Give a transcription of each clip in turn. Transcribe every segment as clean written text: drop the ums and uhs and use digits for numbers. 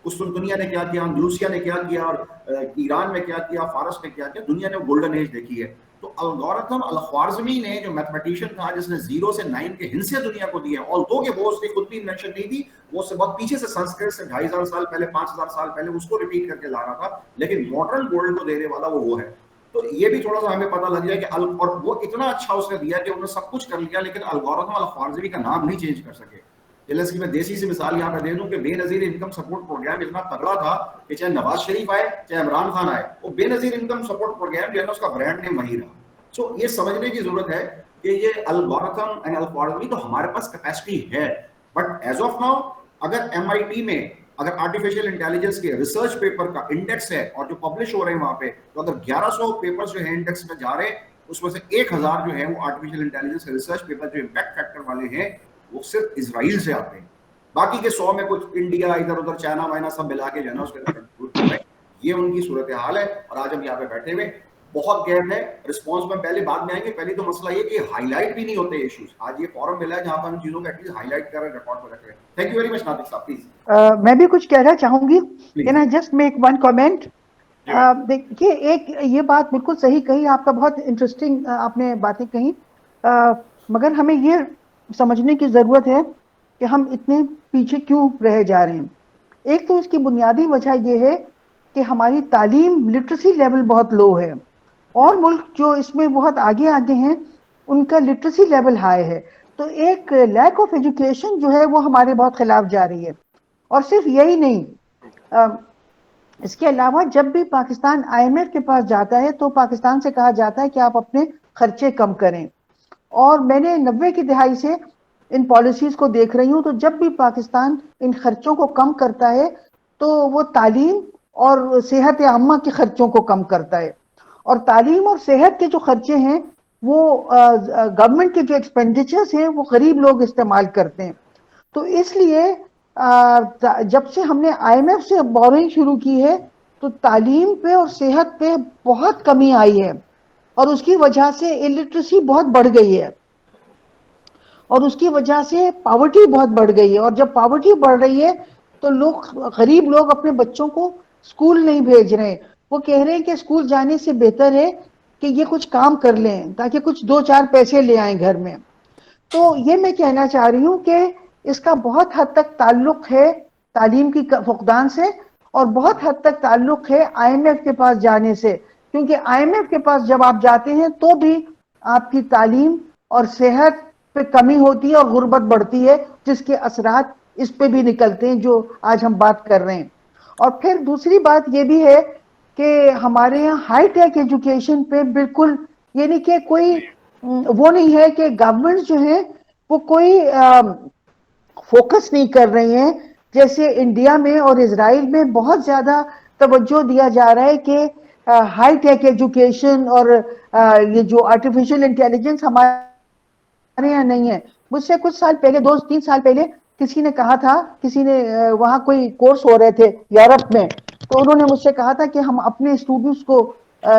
قسطنطنیہ نے کیا کیا, اندلسیہ نے کیا کیا, اور ایران میں کیا کیا, فارس نے کیا کیا, دنیا نے گولڈن ایج دیکھی ہے. تو الگورتھم الخوارزمی نے جو میتھمیٹیشین تھا جس نے 0 سے 9 کے ہندسے دنیا کو دی ہے, although کہ وہ اس کی خود بھی انوینشن نہیں تھی, وہ اس سے بہت پیچھے سے سنسکرت سے 2500 سال پہلے 5000 سال پہلے اس کو ریپیٹ کر کے لا رہا تھا, لیکن ماڈرن گولڈ کو دینے والا وہ ہے. تو یہ بھی تھوڑا سا ہمیں پتہ لگ جائے کہ اور وہ اتنا اچھا اس نے دیا کہ انہوں نے سب کچھ کر لیا, لیکن الگورتھم الخوارزمی کا نام نہیں چینج کر سکے. جیسے کہ میں دیسی سی مثال یہاں پہ دے دوں کہ بے نظیر انکم سپورٹ پروگرام اتنا تگڑا تھا کہ چاہے نواز شریف آئے چاہے عمران خان آئے, وہ بے نظیر انکم سپورٹ پروگرام جو ہے نا اس کا برانڈ نیم وہی رہا. سو یہ سمجھنے کی ضرورت ہے کہ یہ الگورتھم اینڈ الخوارزمی تو ہمارے پاس کیپیسٹی ہے, بٹ ایز آف ناؤ اگر MIT میں اگر آرٹیفیشیل انٹیلیجنس کے ریسرچ پیپر کا انڈیکس ہے اور جو پبلش ہو رہے ہیں وہاں پہ, تو اگر 1100 پیپرز جو ہیں انڈیکس میں جا رہے ہیں, اس میں سے 1000 جو ہے وہ آرٹیفیشیل انٹیلیجنس کے ریسرچ پیپر جو امپیکٹ فیکٹر والے ہیں وہ صرف اسرائیل سے آتے ہیں. باقی کے 100 میں کچھ انڈیا, ادھر ادھر چائنا وائنا سب ملا کے جو ہے نا اس کے اندر کنکلوڈ کر رہے ہیں. یہ ان کی صورتحال ہے, اور آج ہم یہاں پہ بیٹھے ہوئے بہت گیپ ہے. رسپانس میں پہلے بعد میں آئیں گے. پہلی تو مسئلہ یہ کہ ہائی لائٹ بھی نہیں ہوتے ایشوز. آج یہ فورم ملا ہے جہاں پر ہم چیزوں کو ایٹ لیسٹ ہائی لائٹ کر رہے ہیں, ریکارڈ پر رکھ رہے ہیں. تھینک یو ویری مچ ناطق صاحب. پلیز میں بھی کچھ کہنا چاہوں گی. Can I just make one comment? دیکھیے ایک یہ بات بالکل صحیح کہی آپ کا, بہت انٹرسٹنگ آپ نے باتیں کہیں, مگر ہمیں یہ سمجھنے کی ضرورت ہے کہ ہم اتنے پیچھے کیوں رہ جا رہے ہیں. ایک تو اس کی بنیادی وجہ یہ ہے کہ ہماری تعلیم لٹریسی لیول بہت لو ہے, اور ملک جو اس میں بہت آگے آگے ہیں ان کا لٹریسی لیول ہائی ہے. تو ایک لیک آف ایجوکیشن جو ہے وہ ہمارے بہت خلاف جا رہی ہے. اور صرف یہی نہیں, اس کے علاوہ جب بھی پاکستان IMF کے پاس جاتا ہے تو پاکستان سے کہا جاتا ہے کہ آپ اپنے خرچے کم کریں, اور میں نے 90 کی دہائی سے ان پالیسیز کو دیکھ رہی ہوں. تو جب بھی پاکستان ان خرچوں کو کم کرتا ہے تو وہ تعلیم اور صحت عامہ کے خرچوں کو کم کرتا ہے, اور تعلیم اور صحت کے جو خرچے ہیں وہ گورنمنٹ کے جو ایکسپینڈیچرز ہیں وہ غریب لوگ استعمال کرتے ہیں. تو اس لیے جب سے ہم نے IMF سے بورنگ شروع کی ہے تو تعلیم پہ اور صحت پہ بہت کمی آئی ہے, اور اس کی وجہ سے الٹریسی بہت بڑھ گئی ہے, اور اس کی وجہ سے پاورٹی بہت بڑھ گئی ہے. اور جب پاورٹی بڑھ رہی ہے تو غریب لوگ اپنے بچوں کو اسکول نہیں بھیج رہے ہیں. وہ کہہ رہے ہیں کہ اسکول جانے سے بہتر ہے کہ یہ کچھ کام کر لیں تاکہ کچھ 2-4 پیسے لے آئیں گھر میں. تو یہ میں کہنا چاہ رہی ہوں کہ اس کا بہت حد تک تعلق ہے تعلیم کی فقدان سے, اور بہت حد تک تعلق ہے IMF کے پاس جانے سے, کیونکہ IMF کے پاس جب آپ جاتے ہیں تو بھی آپ کی تعلیم اور صحت پہ کمی ہوتی ہے اور غربت بڑھتی ہے, جس کے اثرات اس پہ بھی نکلتے ہیں جو آج ہم بات کر رہے ہیں. اور پھر دوسری بات یہ بھی ہے کہ ہمارے یہاں ہائی ٹیک ایجوکیشن پہ بالکل یعنی کہ کوئی وہ نہیں ہے کہ گورنمنٹ جو ہے وہ کوئی فوکس نہیں کر رہی ہیں. جیسے انڈیا میں اور اسرائیل میں بہت زیادہ توجہ دیا جا رہا ہے کہ ہائی ٹیک ایجوکیشن اور یہ جو آرٹیفیشل انٹیلیجنس ہمارے یہاں نہیں ہے. مجھ سے کچھ سال پہلے 2-3 سال پہلے کسی نے کہا تھا, کسی نے وہاں کوئی کورس ہو رہے تھے یورپ میں, تو انہوں نے مجھ سے کہا تھا کہ ہم اپنے اسٹوڈنٹس کو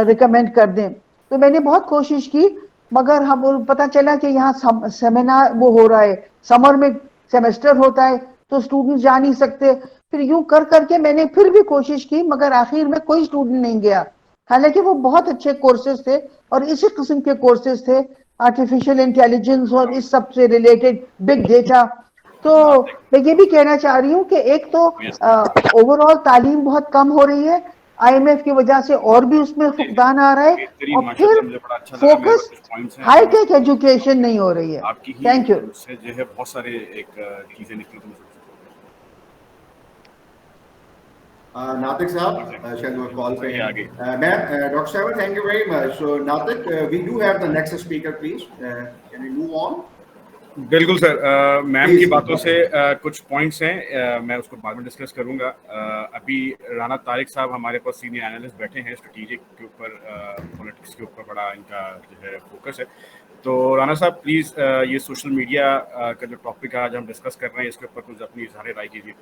ریکمینڈ کر دیں. تو میں نے بہت کوشش کی, مگر ہم پتا چلا کہ یہاں سیمینار وہ ہو رہا ہے, سمر میں سیمسٹر ہوتا ہے تو اسٹوڈنٹ جا نہیں سکتے. پھر یوں کر کر کے میں نے پھر بھی کوشش کی, مگر آخر میں کوئی اسٹوڈنٹ نہیں گیا, حالانکہ وہ بہت اچھے کورسز تھے اور اسی قسم کے کورسز تھے, آرٹیفیشل انٹیلیجنس اور اس سب سے ریلیٹڈ بگ ڈیٹا. تو میں یہ بھی کہنا چاہ رہی ہوں کہ ایک تو اوور آل تعلیم بہت کم ہو رہی ہے, IMF کی وجہ سے اور بھی اس میں فقدان آ رہا ہے, اور پھر فوکس ہائی ٹیک ایجوکیشن نہیں ہو رہی ہے. Thank you. سے جو ہے بہت سارے ایک چیزیں نکلی تھی. ناطق صاحب شاید وہ کال پہ ہیں. میں ڈاکٹر صاحب thank you very much. So Natiq we do have the next speaker please, can you move on. بالکل سر, میم کی باتوں سے کچھ پوائنٹس ہیں, میں اس کو بعد میں ڈسکس کروں گا. ابھی رانا طارق صاحب ہمارے پاس سینئر اینالسٹ بیٹھے ہیں, اسٹریٹجک کے اوپر, پولیٹکس کے اوپر بڑا ان کا جو ہے فوکس ہے. تو رانا صاحب پلیز یہ سوشل میڈیا کا جو ٹاپک آج ہم ڈسکس کر رہے ہیں اس کے اوپر کچھ اپنی اظہار رائے کیجیے.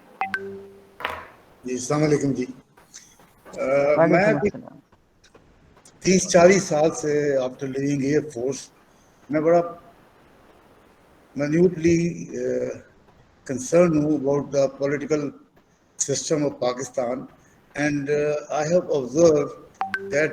جی السلام علیکم. جی میں وعلیکم السلام. 30-40 سال سے آفٹر لیونگ ایئر فورس میں بڑا minutely concerned ہوں about the political system of Pakistan, and I have observed that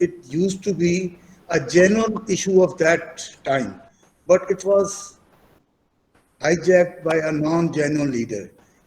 it used to be a genuine issue of that time, but it was hijacked by a non-genuine leader.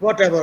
whatever,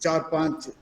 4-5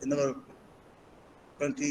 in our country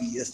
be yes